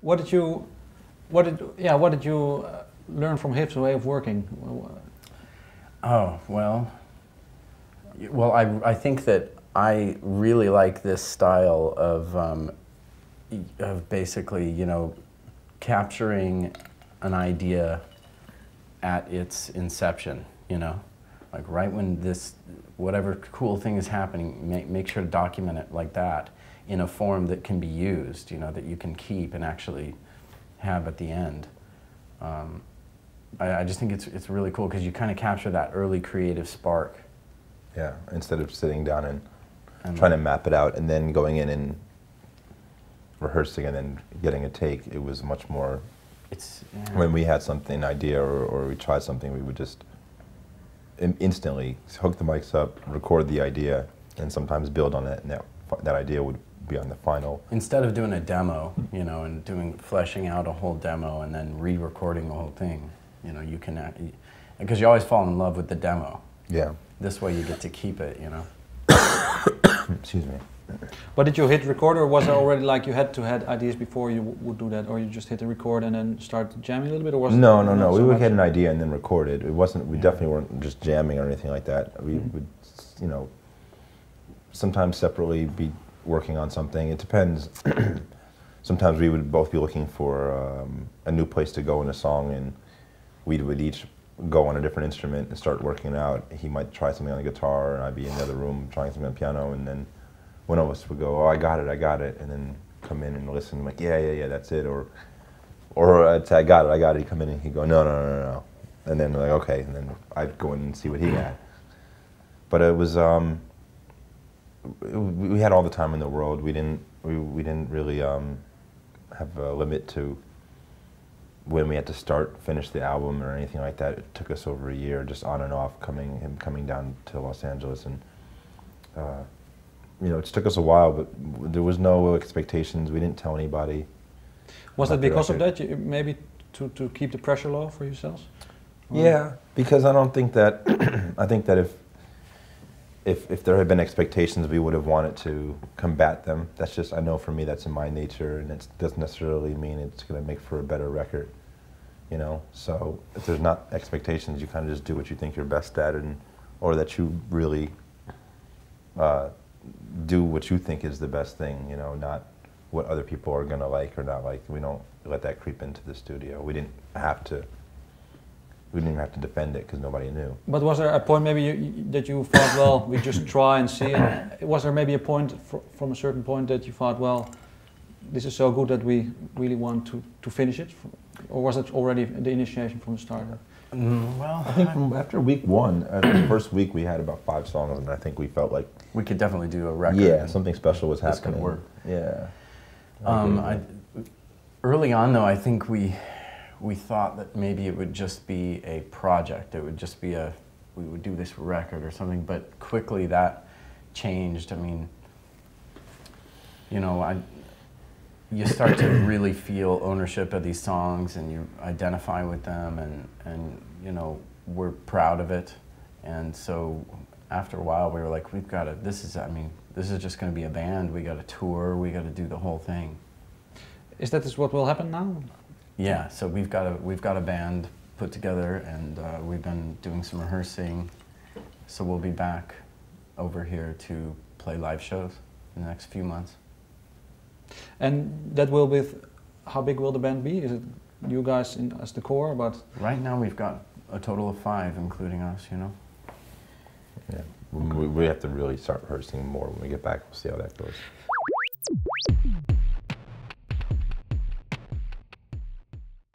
What did you learn from his way of working? Oh, well, I think that I really like this style of basically, you know, capturing an idea at its inception, you know? Like right when this, whatever cool thing is happening, make sure to document it like that in a form that can be used, you know, that you can keep and actually have at the end. I just think it's really cool because you kind of capture that early creative spark. Yeah, instead of sitting down and trying to map it out and then going in and rehearsing and then getting a take, it was much more, when we had something, an idea or we tried something, we would just instantly hook the mics up, record the idea, and sometimes build on it, and that idea would be on the final. Instead of doing a demo, you know, and fleshing out a whole demo and then re-recording the whole thing, you know, you can, because you always fall in love with the demo. Yeah. This way you get to keep it, you know. Excuse me. But did you hit record, or was it already like you had to have ideas before you would do that, or you just hit the record and then start jamming a little bit, or was it? No. We would get an idea and then record it. It wasn't. We definitely weren't just jamming or anything like that. We would, you know, sometimes separately be working on something. It depends. Sometimes we would both be looking for a new place to go in a song, and we would each go on a different instrument and start working it out. He might try something on the guitar, and I'd be in the other room trying something on the piano, and then one of us would go, "Oh, I got it," and then come in and listen, like, yeah, that's it, or I'd say, I got it, he'd come in and he'd go, no, and then like, okay, and then I'd go in and see what he had. But it was, we had all the time in the world. We didn't really have a limit to when we had to finish the album or anything like that. It took us over a year, just on and off, him coming down to Los Angeles, and you know, it took us a while, but there was no expectations. We didn't tell anybody. Was that because of that? Maybe to keep the pressure low for yourselves? Or? Yeah, because I don't think that. I think that if there had been expectations, we would have wanted to combat them. That's just, I know for me, that's in my nature, and it doesn't necessarily mean it's going to make for a better record, you know. So if there's not expectations, you kind of just do what you think you're best at, or that you really do what you think is the best thing, you know, not what other people are going to like or not like. We don't let that creep into the studio. We didn't even have to defend it because nobody knew. But was there a point maybe that you thought, well, we just try and see? And was there maybe a point from a certain point that you thought, well, this is so good that we really want to finish it? Or was it already the initiation from the start? Well, I think after week one, the first week we had about 5 songs, and I think we felt like we could definitely do a record. Yeah, something special was happening. This could work. Yeah. Early on, though, I think we thought that maybe it would just be a project. It would just be we would do this record or something. But quickly that changed. I mean, you know, you start to really feel ownership of these songs, and you identify with them, and you know, we're proud of it. And so after a while we were like, this is just going to be a band. We got to tour, we got to do the whole thing. Is that what will happen now? Yeah, so we've got a band put together, and we've been doing some rehearsing. So we'll be back over here to play live shows in the next few months. And that will be, how big will the band be? Is it you guys as the core? But right now we've got a total of 5, including us, you know. Yeah, we have to really start rehearsing more when we get back. We'll see how that goes.